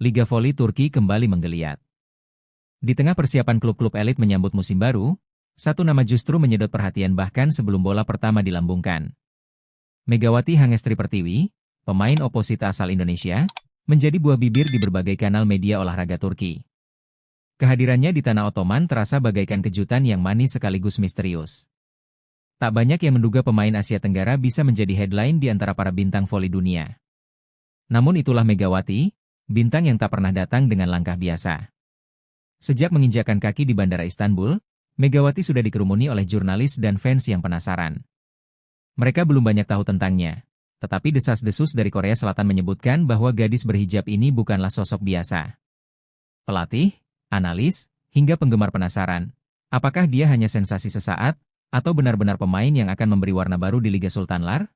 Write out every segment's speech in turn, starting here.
Liga Voli Turki kembali menggeliat. Di tengah persiapan klub-klub elit menyambut musim baru, satu nama justru menyedot perhatian bahkan sebelum bola pertama dilambungkan. Megawati Hangestri Pertiwi, pemain oposita asal Indonesia, menjadi buah bibir di berbagai kanal media olahraga Turki. Kehadirannya di tanah Ottoman terasa bagaikan kejutan yang manis sekaligus misterius. Tak banyak yang menduga pemain Asia Tenggara bisa menjadi headline di antara para bintang voli dunia. Namun itulah Megawati, bintang yang tak pernah datang dengan langkah biasa. Sejak menginjakkan kaki di Bandara Istanbul, Megawati sudah dikerumuni oleh jurnalis dan fans yang penasaran. Mereka belum banyak tahu tentangnya, tetapi desas-desus dari Korea Selatan menyebutkan bahwa gadis berhijab ini bukanlah sosok biasa. Pelatih, analis, hingga penggemar penasaran, apakah dia hanya sensasi sesaat, atau benar-benar pemain yang akan memberi warna baru di Liga Sultanlar?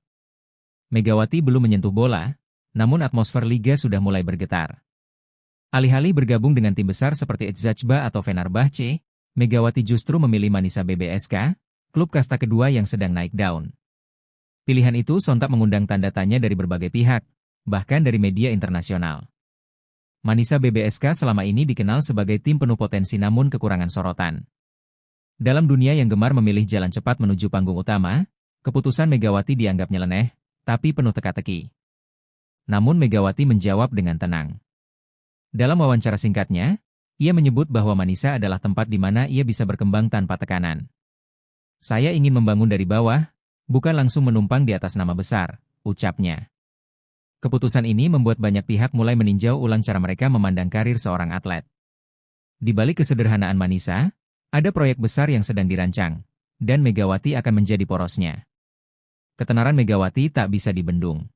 Megawati belum menyentuh bola, namun atmosfer Liga sudah mulai bergetar. Alih-alih bergabung dengan tim besar seperti Eczacıba atau Fenerbahce, Megawati justru memilih Manisa BBSK, klub kasta kedua yang sedang naik daun. Pilihan itu sontak mengundang tanda tanya dari berbagai pihak, bahkan dari media internasional. Manisa BBSK selama ini dikenal sebagai tim penuh potensi namun kekurangan sorotan. Dalam dunia yang gemar memilih jalan cepat menuju panggung utama, keputusan Megawati dianggap nyeleneh, tapi penuh teka-teki. Namun Megawati menjawab dengan tenang. Dalam wawancara singkatnya, ia menyebut bahwa Manisa adalah tempat di mana ia bisa berkembang tanpa tekanan. Saya ingin membangun dari bawah, bukan langsung menumpang di atas nama besar, ucapnya. Keputusan ini membuat banyak pihak mulai meninjau ulang cara mereka memandang karir seorang atlet. Di balik kesederhanaan Manisa, ada proyek besar yang sedang dirancang, dan Megawati akan menjadi porosnya. Ketenaran Megawati tak bisa dibendung.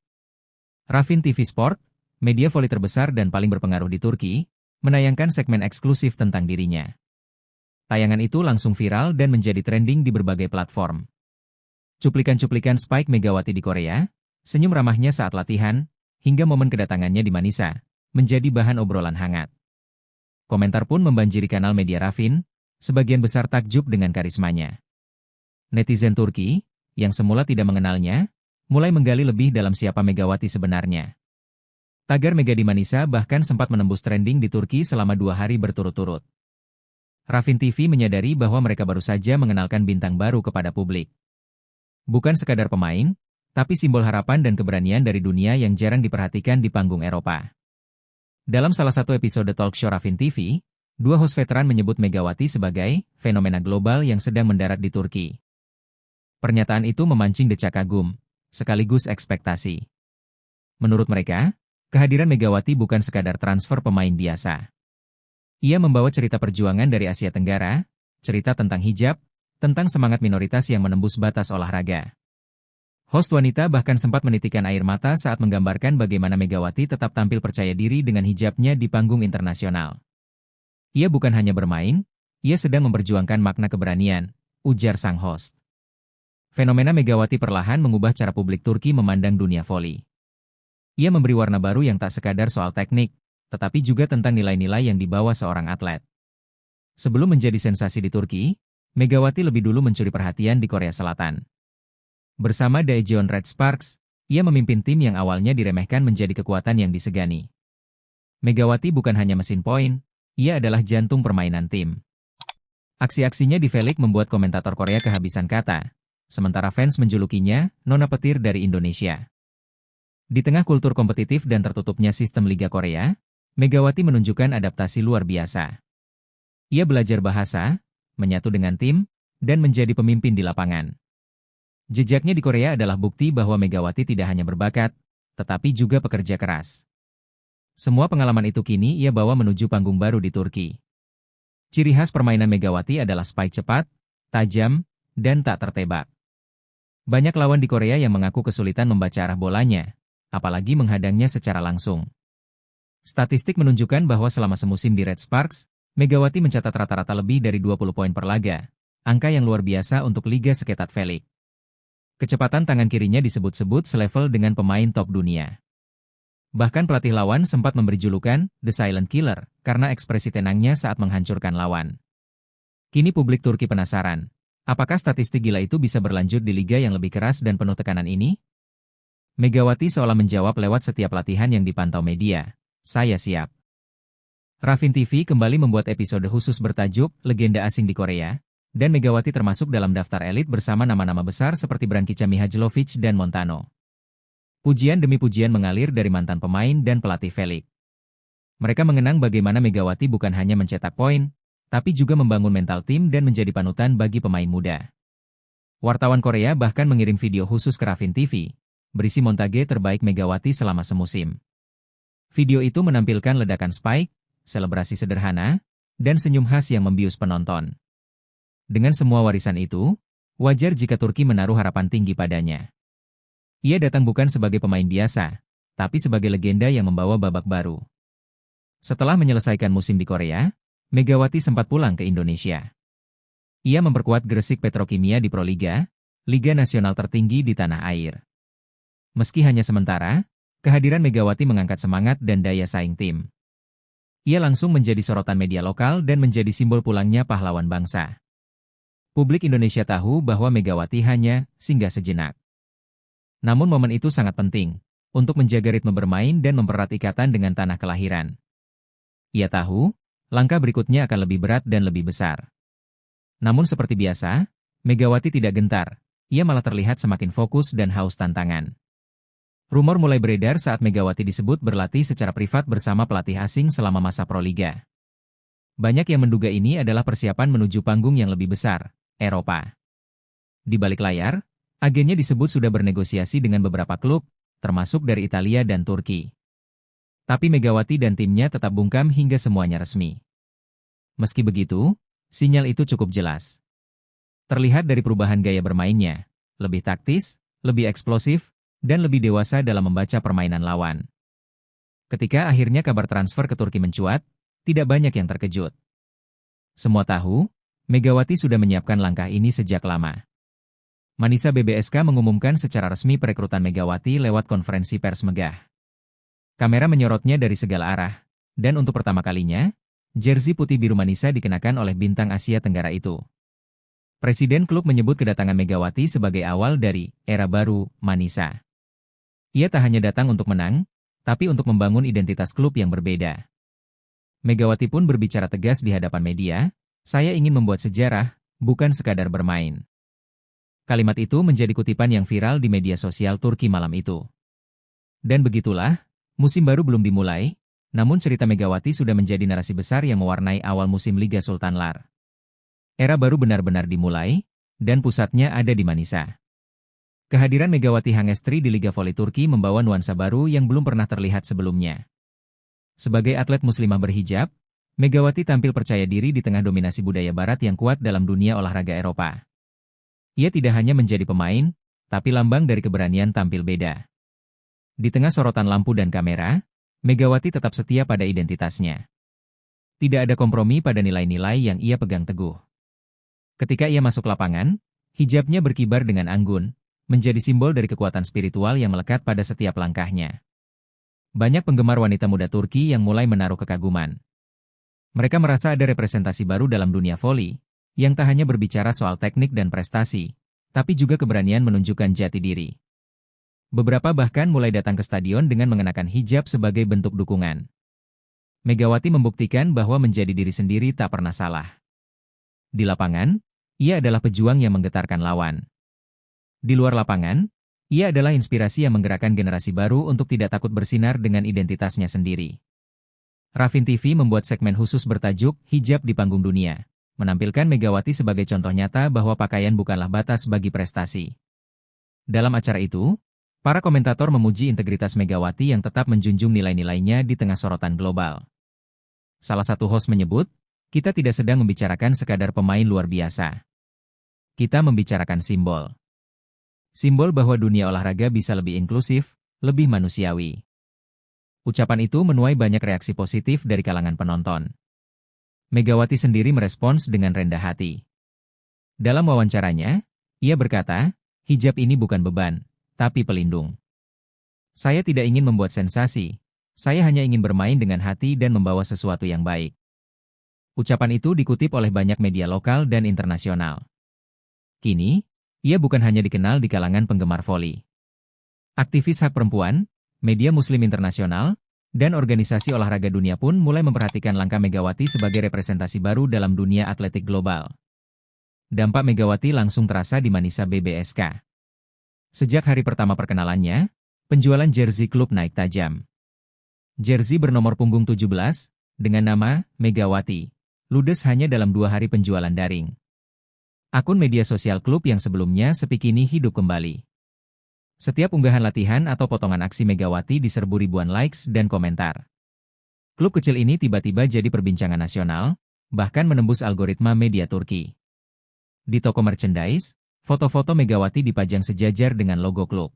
Rafin TV Sport, media voli terbesar dan paling berpengaruh di Turki, menayangkan segmen eksklusif tentang dirinya. Tayangan itu langsung viral dan menjadi trending di berbagai platform. Cuplikan-cuplikan Spike Megawati di Korea, senyum ramahnya saat latihan, hingga momen kedatangannya di Manisa, menjadi bahan obrolan hangat. Komentar pun membanjiri kanal media Rafin, sebagian besar takjub dengan karismanya. Netizen Turki, yang semula tidak mengenalnya, mulai menggali lebih dalam siapa Megawati sebenarnya. Tagar Mega di Manisa bahkan sempat menembus trending di Turki selama 2 hari berturut-turut. Rafin TV menyadari bahwa mereka baru saja mengenalkan bintang baru kepada publik. Bukan sekadar pemain, tapi simbol harapan dan keberanian dari dunia yang jarang diperhatikan di panggung Eropa. Dalam salah satu episode talk show Rafin TV, 2 host veteran menyebut Megawati sebagai fenomena global yang sedang mendarat di Turki. Pernyataan itu memancing decak kagum, sekaligus ekspektasi. Menurut mereka, kehadiran Megawati bukan sekadar transfer pemain biasa. Ia membawa cerita perjuangan dari Asia Tenggara, cerita tentang hijab, tentang semangat minoritas yang menembus batas olahraga. Host wanita bahkan sempat menitikkan air mata saat menggambarkan bagaimana Megawati tetap tampil percaya diri dengan hijabnya di panggung internasional. Ia bukan hanya bermain, ia sedang memperjuangkan makna keberanian, ujar sang host. Fenomena Megawati perlahan mengubah cara publik Turki memandang dunia voli. Ia memberi warna baru yang tak sekadar soal teknik, tetapi juga tentang nilai-nilai yang dibawa seorang atlet. Sebelum menjadi sensasi di Turki, Megawati lebih dulu mencuri perhatian di Korea Selatan. Bersama Daejeon Red Sparks, ia memimpin tim yang awalnya diremehkan menjadi kekuatan yang disegani. Megawati bukan hanya mesin poin, ia adalah jantung permainan tim. Aksi-aksinya di V-League membuat komentator Korea kehabisan kata, sementara fans menjulukinya Nona Petir dari Indonesia. Di tengah kultur kompetitif dan tertutupnya sistem Liga Korea, Megawati menunjukkan adaptasi luar biasa. Ia belajar bahasa, menyatu dengan tim, dan menjadi pemimpin di lapangan. Jejaknya di Korea adalah bukti bahwa Megawati tidak hanya berbakat, tetapi juga pekerja keras. Semua pengalaman itu kini ia bawa menuju panggung baru di Turki. Ciri khas permainan Megawati adalah spike cepat, tajam, dan tak tertebak. Banyak lawan di Korea yang mengaku kesulitan membaca arah bolanya, apalagi menghadangnya secara langsung. Statistik menunjukkan bahwa selama semusim di Red Sparks, Megawati mencatat rata-rata lebih dari 20 poin per laga, angka yang luar biasa untuk liga seketat V-League. Kecepatan tangan kirinya disebut-sebut selevel dengan pemain top dunia. Bahkan pelatih lawan sempat memberi julukan The Silent Killer karena ekspresi tenangnya saat menghancurkan lawan. Kini publik Turki penasaran, apakah statistik gila itu bisa berlanjut di liga yang lebih keras dan penuh tekanan ini? Megawati seolah menjawab lewat setiap latihan yang dipantau media, "Saya siap." Rafin TV kembali membuat episode khusus bertajuk Legenda Asing di Korea, dan Megawati termasuk dalam daftar elit bersama nama-nama besar seperti Brankica Mihajlovic dan Montano. Pujian demi pujian mengalir dari mantan pemain dan pelatih Felix. Mereka mengenang bagaimana Megawati bukan hanya mencetak poin, tapi juga membangun mental tim dan menjadi panutan bagi pemain muda. Wartawan Korea bahkan mengirim video khusus ke Rafin TV, berisi montage terbaik Megawati selama semusim. Video itu menampilkan ledakan spike, selebrasi sederhana, dan senyum khas yang membius penonton. Dengan semua warisan itu, wajar jika Turki menaruh harapan tinggi padanya. Ia datang bukan sebagai pemain biasa, tapi sebagai legenda yang membawa babak baru. Setelah menyelesaikan musim di Korea, Megawati sempat pulang ke Indonesia. Ia memperkuat Gresik Petrokimia di Proliga, liga nasional tertinggi di tanah air. Meski hanya sementara, kehadiran Megawati mengangkat semangat dan daya saing tim. Ia langsung menjadi sorotan media lokal dan menjadi simbol pulangnya pahlawan bangsa. Publik Indonesia tahu bahwa Megawati hanya singgah sejenak. Namun momen itu sangat penting untuk menjaga ritme bermain dan mempererat ikatan dengan tanah kelahiran. Ia tahu, langkah berikutnya akan lebih berat dan lebih besar. Namun seperti biasa, Megawati tidak gentar, ia malah terlihat semakin fokus dan haus tantangan. Rumor mulai beredar saat Megawati disebut berlatih secara privat bersama pelatih asing selama masa Proliga. Banyak yang menduga ini adalah persiapan menuju panggung yang lebih besar, Eropa. Di balik layar, agennya disebut sudah bernegosiasi dengan beberapa klub, termasuk dari Italia dan Turki. Tapi Megawati dan timnya tetap bungkam hingga semuanya resmi. Meski begitu, sinyal itu cukup jelas. Terlihat dari perubahan gaya bermainnya, lebih taktis, lebih eksplosif, dan lebih dewasa dalam membaca permainan lawan. Ketika akhirnya kabar transfer ke Turki mencuat, tidak banyak yang terkejut. Semua tahu, Megawati sudah menyiapkan langkah ini sejak lama. Manisa BBSK mengumumkan secara resmi perekrutan Megawati lewat konferensi pers megah. Kamera menyorotnya dari segala arah, dan untuk pertama kalinya, jersey putih biru Manisa dikenakan oleh bintang Asia Tenggara itu. Presiden klub menyebut kedatangan Megawati sebagai awal dari era baru Manisa. Ia tak hanya datang untuk menang, tapi untuk membangun identitas klub yang berbeda. Megawati pun berbicara tegas di hadapan media, "Saya ingin membuat sejarah, bukan sekadar bermain." Kalimat itu menjadi kutipan yang viral di media sosial Turki malam itu. Dan begitulah, musim baru belum dimulai, namun cerita Megawati sudah menjadi narasi besar yang mewarnai awal musim Liga Sultanlar. Era baru benar-benar dimulai, dan pusatnya ada di Manisa. Kehadiran Megawati Hangestri di Liga Voli Turki membawa nuansa baru yang belum pernah terlihat sebelumnya. Sebagai atlet muslimah berhijab, Megawati tampil percaya diri di tengah dominasi budaya barat yang kuat dalam dunia olahraga Eropa. Ia tidak hanya menjadi pemain, tapi lambang dari keberanian tampil beda. Di tengah sorotan lampu dan kamera, Megawati tetap setia pada identitasnya. Tidak ada kompromi pada nilai-nilai yang ia pegang teguh. Ketika ia masuk lapangan, hijabnya berkibar dengan anggun, menjadi simbol dari kekuatan spiritual yang melekat pada setiap langkahnya. Banyak penggemar wanita muda Turki yang mulai menaruh kekaguman. Mereka merasa ada representasi baru dalam dunia voli, yang tak hanya berbicara soal teknik dan prestasi, tapi juga keberanian menunjukkan jati diri. Beberapa bahkan mulai datang ke stadion dengan mengenakan hijab sebagai bentuk dukungan. Megawati membuktikan bahwa menjadi diri sendiri tak pernah salah. Di lapangan, ia adalah pejuang yang menggetarkan lawan. Di luar lapangan, ia adalah inspirasi yang menggerakkan generasi baru untuk tidak takut bersinar dengan identitasnya sendiri. Rafin TV membuat segmen khusus bertajuk Hijab di Panggung Dunia, menampilkan Megawati sebagai contoh nyata bahwa pakaian bukanlah batas bagi prestasi. Dalam acara itu, para komentator memuji integritas Megawati yang tetap menjunjung nilai-nilainya di tengah sorotan global. Salah satu host menyebut, "Kita tidak sedang membicarakan sekadar pemain luar biasa. Kita membicarakan simbol. Simbol bahwa dunia olahraga bisa lebih inklusif, lebih manusiawi." Ucapan itu menuai banyak reaksi positif dari kalangan penonton. Megawati sendiri merespons dengan rendah hati. Dalam wawancaranya, ia berkata, "Hijab ini bukan beban, tapi pelindung. Saya tidak ingin membuat sensasi, saya hanya ingin bermain dengan hati dan membawa sesuatu yang baik." Ucapan itu dikutip oleh banyak media lokal dan internasional. Kini, ia bukan hanya dikenal di kalangan penggemar voli. Aktivis hak perempuan, media muslim internasional, Dan organisasi olahraga dunia pun mulai memperhatikan langkah Megawati sebagai representasi baru dalam dunia atletik global. Dampak Megawati langsung terasa di Manisa BBSK. Sejak hari pertama perkenalannya, penjualan jersey klub naik tajam. Jersey bernomor punggung 17, dengan nama Megawati, ludes hanya dalam 2 hari penjualan daring. Akun media sosial klub yang sebelumnya sepi kini hidup kembali. Setiap unggahan latihan atau potongan aksi Megawati diserbu ribuan likes dan komentar. Klub kecil ini tiba-tiba jadi perbincangan nasional, bahkan menembus algoritma media Turki. Di toko merchandise, foto-foto Megawati dipajang sejajar dengan logo klub.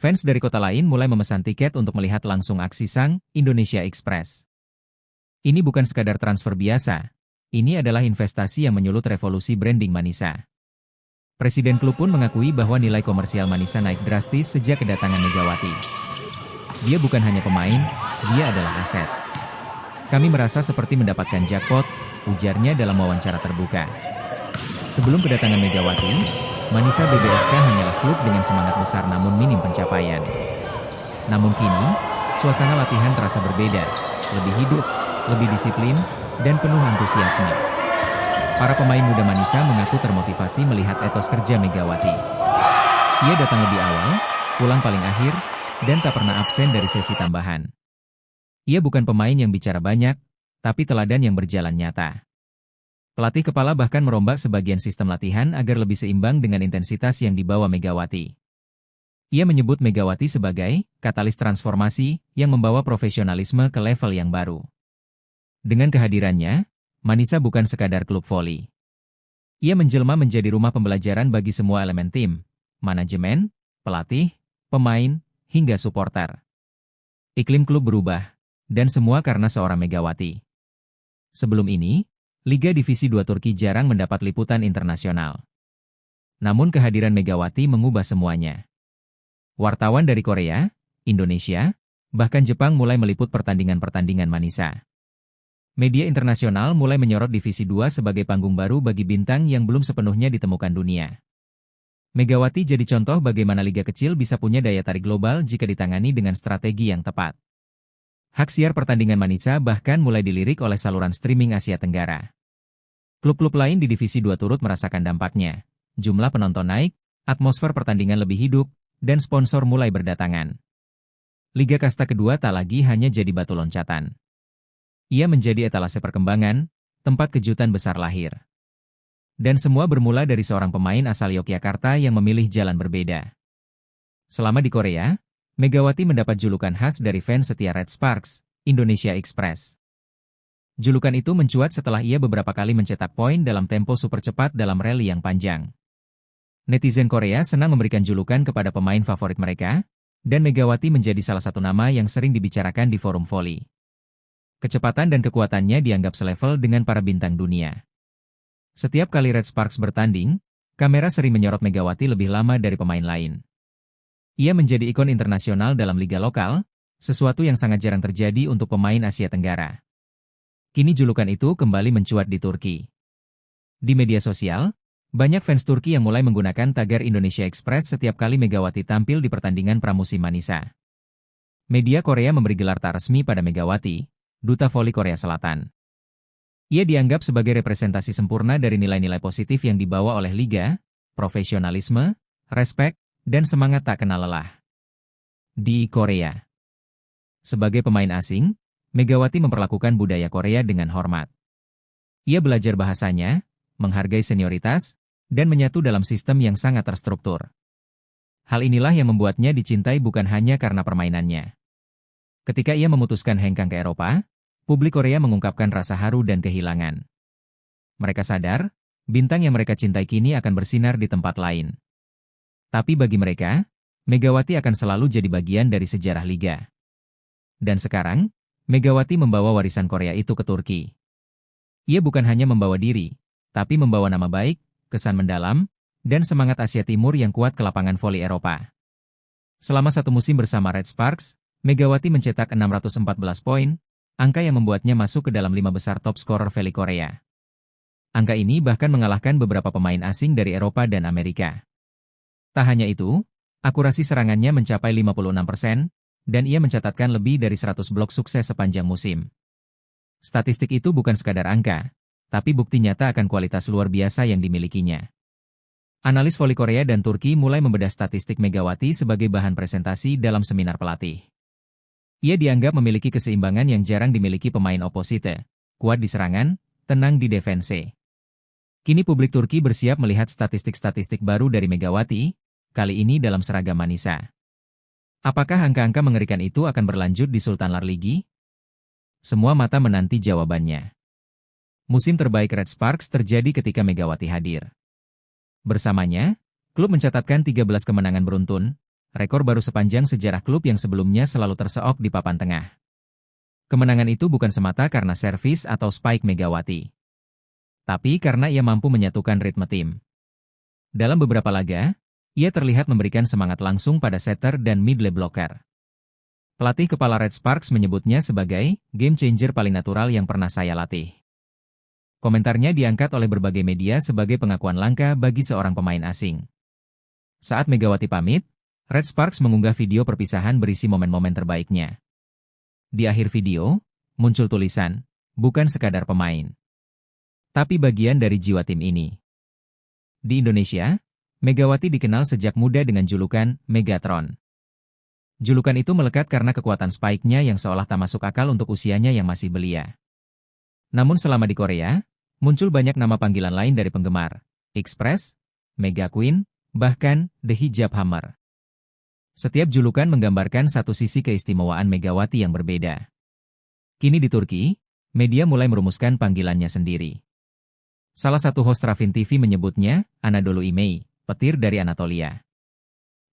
Fans dari kota lain mulai memesan tiket untuk melihat langsung aksi sang Indonesia Express. Ini bukan sekadar transfer biasa, ini adalah investasi yang menyulut revolusi branding Manisa. Presiden klub pun mengakui bahwa nilai komersial Manisa naik drastis sejak kedatangan Megawati. Dia bukan hanya pemain, dia adalah aset. Kami merasa seperti mendapatkan jackpot, ujarnya dalam wawancara terbuka. Sebelum kedatangan Megawati, Manisa BBSK hanyalah klub dengan semangat besar namun minim pencapaian. Namun kini, suasana latihan terasa berbeda, lebih hidup, lebih disiplin, dan penuh antusiasme. Para pemain muda Manisa mengaku termotivasi melihat etos kerja Megawati. Ia datang lebih awal, pulang paling akhir, dan tak pernah absen dari sesi tambahan. Ia bukan pemain yang bicara banyak, tapi teladan yang berjalan nyata. Pelatih kepala bahkan merombak sebagian sistem latihan agar lebih seimbang dengan intensitas yang dibawa Megawati. Ia menyebut Megawati sebagai katalis transformasi yang membawa profesionalisme ke level yang baru. Dengan kehadirannya, Manisa bukan sekadar klub voli. Ia menjelma menjadi rumah pembelajaran bagi semua elemen tim, manajemen, pelatih, pemain, hingga supporter. Iklim klub berubah, dan semua karena seorang Megawati. Sebelum ini, Liga Divisi 2 Turki jarang mendapat liputan internasional. Namun kehadiran Megawati mengubah semuanya. Wartawan dari Korea, Indonesia, bahkan Jepang mulai meliput pertandingan-pertandingan Manisa. Media internasional mulai menyorot Divisi 2 sebagai panggung baru bagi bintang yang belum sepenuhnya ditemukan dunia. Megawati jadi contoh bagaimana liga kecil bisa punya daya tarik global jika ditangani dengan strategi yang tepat. Hak siar pertandingan Manisa bahkan mulai dilirik oleh saluran streaming Asia Tenggara. Klub-klub lain di Divisi 2 turut merasakan dampaknya. Jumlah penonton naik, atmosfer pertandingan lebih hidup, dan sponsor mulai berdatangan. Liga kasta kedua tak lagi hanya jadi batu loncatan. Ia menjadi etalase perkembangan, tempat kejutan besar lahir. Dan semua bermula dari seorang pemain asal Yogyakarta yang memilih jalan berbeda. Selama di Korea, Megawati mendapat julukan khas dari fans setia Red Sparks, Indonesia Express. Julukan itu mencuat setelah ia beberapa kali mencetak poin dalam tempo super cepat dalam rally yang panjang. Netizen Korea senang memberikan julukan kepada pemain favorit mereka, dan Megawati menjadi salah satu nama yang sering dibicarakan di forum voli. Kecepatan dan kekuatannya dianggap selevel dengan para bintang dunia. Setiap kali Red Sparks bertanding, kamera sering menyorot Megawati lebih lama dari pemain lain. Ia menjadi ikon internasional dalam liga lokal, sesuatu yang sangat jarang terjadi untuk pemain Asia Tenggara. Kini julukan itu kembali mencuat di Turki. Di media sosial, banyak fans Turki yang mulai menggunakan tagar Indonesia Express setiap kali Megawati tampil di pertandingan pramusim Manisa. Media Korea memberi gelar tak resmi pada Megawati, Duta Voli Korea Selatan. Ia dianggap sebagai representasi sempurna dari nilai-nilai positif yang dibawa oleh liga, profesionalisme, respek, dan semangat tak kenal lelah. Di Korea, sebagai pemain asing, Megawati memperlakukan budaya Korea dengan hormat. Ia belajar bahasanya, menghargai senioritas, dan menyatu dalam sistem yang sangat terstruktur. Hal inilah yang membuatnya dicintai bukan hanya karena permainannya. Ketika ia memutuskan hengkang ke Eropa, publik Korea mengungkapkan rasa haru dan kehilangan. Mereka sadar, bintang yang mereka cintai kini akan bersinar di tempat lain. Tapi bagi mereka, Megawati akan selalu jadi bagian dari sejarah liga. Dan sekarang, Megawati membawa warisan Korea itu ke Turki. Ia bukan hanya membawa diri, tapi membawa nama baik, kesan mendalam, dan semangat Asia Timur yang kuat ke lapangan voli Eropa. Selama satu musim bersama Red Sparks, Megawati mencetak 614 poin, angka yang membuatnya masuk ke dalam 5 besar top scorer voli Korea. Angka ini bahkan mengalahkan beberapa pemain asing dari Eropa dan Amerika. Tak hanya itu, akurasi serangannya mencapai 56%, dan ia mencatatkan lebih dari 100 blok sukses sepanjang musim. Statistik itu bukan sekadar angka, tapi bukti nyata akan kualitas luar biasa yang dimilikinya. Analis voli Korea dan Turki mulai membedah statistik Megawati sebagai bahan presentasi dalam seminar pelatih. Ia dianggap memiliki keseimbangan yang jarang dimiliki pemain oposite, kuat di serangan, tenang di defense. Kini publik Turki bersiap melihat statistik-statistik baru dari Megawati, kali ini dalam seragam Manisa. Apakah angka-angka mengerikan itu akan berlanjut di Sultanlar Ligi? Semua mata menanti jawabannya. Musim terbaik Red Sparks terjadi ketika Megawati hadir. Bersamanya, klub mencatatkan 13 kemenangan beruntun, rekor baru sepanjang sejarah klub yang sebelumnya selalu terseok di papan tengah. Kemenangan itu bukan semata karena servis atau spike Megawati, tapi karena ia mampu menyatukan ritme tim. Dalam beberapa laga, ia terlihat memberikan semangat langsung pada setter dan middle blocker. Pelatih kepala Red Sparks menyebutnya sebagai game changer paling natural yang pernah saya latih. Komentarnya diangkat oleh berbagai media sebagai pengakuan langka bagi seorang pemain asing. Saat Megawati pamit, Red Sparks mengunggah video perpisahan berisi momen-momen terbaiknya. Di akhir video, muncul tulisan, bukan sekadar pemain, tapi bagian dari jiwa tim ini. Di Indonesia, Megawati dikenal sejak muda dengan julukan Megatron. Julukan itu melekat karena kekuatan spike-nya yang seolah tak masuk akal untuk usianya yang masih belia. Namun selama di Korea, muncul banyak nama panggilan lain dari penggemar, Express, Mega Queen, bahkan The Hijab Hammer. Setiap julukan menggambarkan satu sisi keistimewaan Megawati yang berbeda. Kini di Turki, media mulai merumuskan panggilannya sendiri. Salah satu host Rafin TV menyebutnya Anadolu Imei, petir dari Anatolia.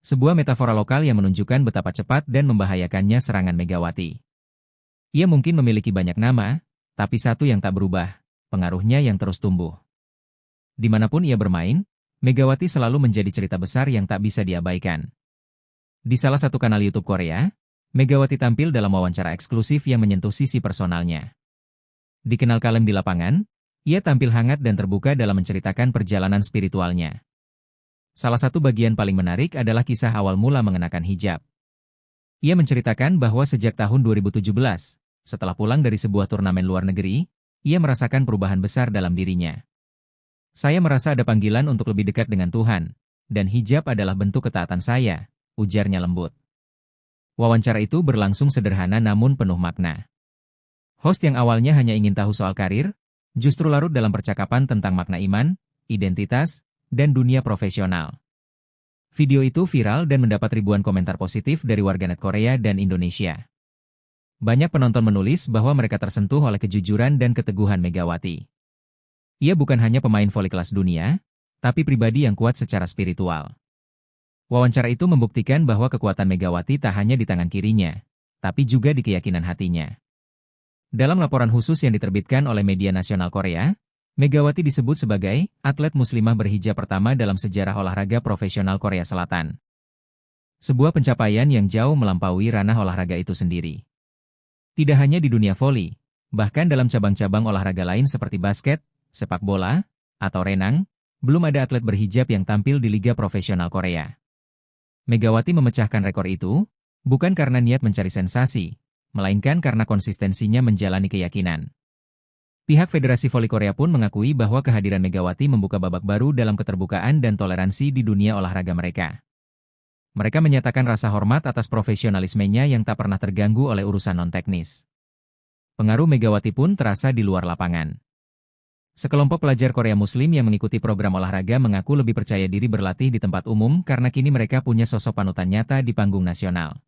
Sebuah metafora lokal yang menunjukkan betapa cepat dan membahayakannya serangan Megawati. Ia mungkin memiliki banyak nama, tapi satu yang tak berubah, pengaruhnya yang terus tumbuh. Dimanapun ia bermain, Megawati selalu menjadi cerita besar yang tak bisa diabaikan. Di salah satu kanal YouTube Korea, Megawati tampil dalam wawancara eksklusif yang menyentuh sisi personalnya. Dikenal kalem di lapangan, ia tampil hangat dan terbuka dalam menceritakan perjalanan spiritualnya. Salah satu bagian paling menarik adalah kisah awal mula mengenakan hijab. Ia menceritakan bahwa sejak tahun 2017, setelah pulang dari sebuah turnamen luar negeri, ia merasakan perubahan besar dalam dirinya. Saya merasa ada panggilan untuk lebih dekat dengan Tuhan, dan hijab adalah bentuk ketaatan saya, ujarnya lembut. Wawancara itu berlangsung sederhana namun penuh makna. Host yang awalnya hanya ingin tahu soal karir, justru larut dalam percakapan tentang makna iman, identitas, dan dunia profesional. Video itu viral dan mendapat ribuan komentar positif dari warganet Korea dan Indonesia. Banyak penonton menulis bahwa mereka tersentuh oleh kejujuran dan keteguhan Megawati. Ia bukan hanya pemain voli kelas dunia, tapi pribadi yang kuat secara spiritual. Wawancara itu membuktikan bahwa kekuatan Megawati tak hanya di tangan kirinya, tapi juga di keyakinan hatinya. Dalam laporan khusus yang diterbitkan oleh media nasional Korea, Megawati disebut sebagai atlet muslimah berhijab pertama dalam sejarah olahraga profesional Korea Selatan. Sebuah pencapaian yang jauh melampaui ranah olahraga itu sendiri. Tidak hanya di dunia voli, bahkan dalam cabang-cabang olahraga lain seperti basket, sepak bola, atau renang, belum ada atlet berhijab yang tampil di Liga Profesional Korea. Megawati memecahkan rekor itu, bukan karena niat mencari sensasi, melainkan karena konsistensinya menjalani keyakinan. Pihak Federasi Voli Korea pun mengakui bahwa kehadiran Megawati membuka babak baru dalam keterbukaan dan toleransi di dunia olahraga mereka. Mereka menyatakan rasa hormat atas profesionalismenya yang tak pernah terganggu oleh urusan non-teknis. Pengaruh Megawati pun terasa di luar lapangan. Sekelompok pelajar Korea Muslim yang mengikuti program olahraga mengaku lebih percaya diri berlatih di tempat umum karena kini mereka punya sosok panutan nyata di panggung nasional.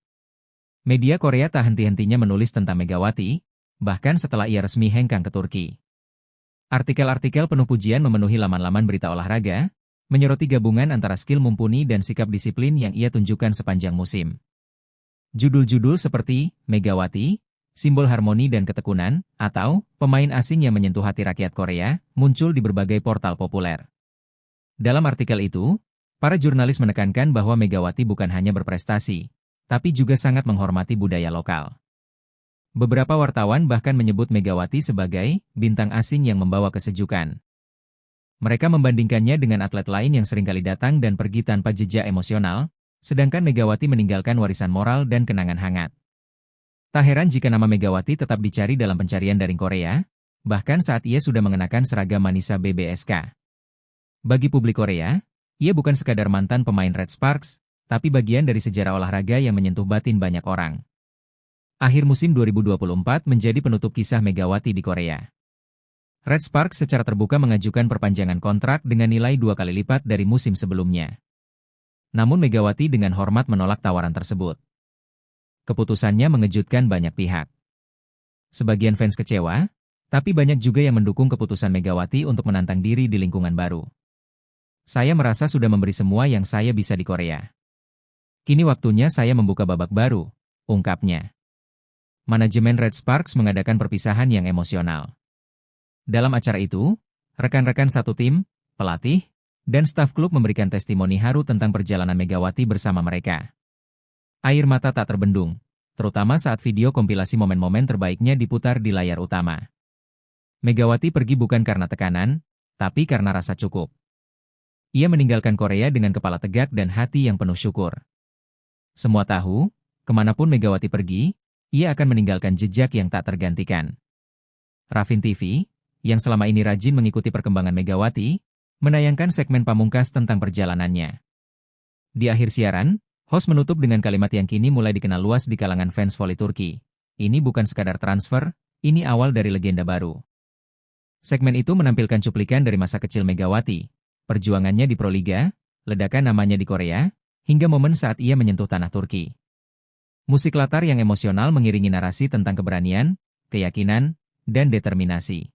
Media Korea tak henti-hentinya menulis tentang Megawati, bahkan setelah ia resmi hengkang ke Turki. Artikel-artikel penuh pujian memenuhi laman-laman berita olahraga, menyoroti gabungan antara skill mumpuni dan sikap disiplin yang ia tunjukkan sepanjang musim. Judul-judul seperti Megawati, simbol harmoni dan ketekunan, atau pemain asing yang menyentuh hati rakyat Korea, muncul di berbagai portal populer. Dalam artikel itu, para jurnalis menekankan bahwa Megawati bukan hanya berprestasi, tapi juga sangat menghormati budaya lokal. Beberapa wartawan bahkan menyebut Megawati sebagai bintang asing yang membawa kesejukan. Mereka membandingkannya dengan atlet lain yang seringkali datang dan pergi tanpa jejak emosional, Sedangkan Megawati meninggalkan warisan moral dan kenangan hangat. Tak heran jika nama Megawati tetap dicari dalam pencarian daring Korea, bahkan saat ia sudah mengenakan seragam Manisa BBSK. Bagi publik Korea, ia bukan sekadar mantan pemain Red Sparks, tapi bagian dari sejarah olahraga yang menyentuh batin banyak orang. Akhir musim 2024 menjadi penutup kisah Megawati di Korea. Red Sparks secara terbuka mengajukan perpanjangan kontrak dengan nilai 2 kali lipat dari musim sebelumnya. Namun Megawati dengan hormat menolak tawaran tersebut. Keputusannya mengejutkan banyak pihak. Sebagian fans kecewa, tapi banyak juga yang mendukung keputusan Megawati untuk menantang diri di lingkungan baru. Saya merasa sudah memberi semua yang saya bisa di Korea. Kini waktunya saya membuka babak baru, ungkapnya. Manajemen Red Sparks mengadakan perpisahan yang emosional. Dalam acara itu, rekan-rekan satu tim, pelatih, dan staf klub memberikan testimoni haru tentang perjalanan Megawati bersama mereka. Air mata tak terbendung, terutama saat video kompilasi momen-momen terbaiknya diputar di layar utama. Megawati pergi bukan karena tekanan, tapi karena rasa cukup. Ia meninggalkan Korea dengan kepala tegak dan hati yang penuh syukur. Semua tahu, kemanapun Megawati pergi, ia akan meninggalkan jejak yang tak tergantikan. Rafin TV, yang selama ini rajin mengikuti perkembangan Megawati, menayangkan segmen pamungkas tentang perjalanannya. Di akhir siaran, host menutup dengan kalimat yang kini mulai dikenal luas di kalangan fans voli Turki. Ini bukan sekadar transfer, ini awal dari legenda baru. Segmen itu menampilkan cuplikan dari masa kecil Megawati, perjuangannya di Proliga, ledakan namanya di Korea, hingga momen saat ia menyentuh tanah Turki. Musik latar yang emosional mengiringi narasi tentang keberanian, keyakinan, dan determinasi.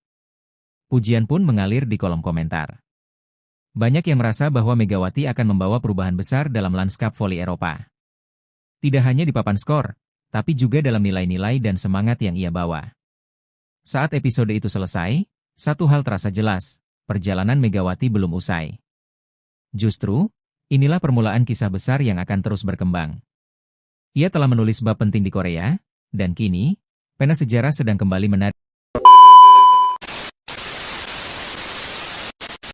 Pujian pun mengalir di kolom komentar. Banyak yang merasa bahwa Megawati akan membawa perubahan besar dalam lanskap voli Eropa. Tidak hanya di papan skor, tapi juga dalam nilai-nilai dan semangat yang ia bawa. Saat episode itu selesai, satu hal terasa jelas, perjalanan Megawati belum usai. Justru, inilah permulaan kisah besar yang akan terus berkembang. Ia telah menulis bab penting di Korea, dan kini, pena sejarah sedang kembali menarik.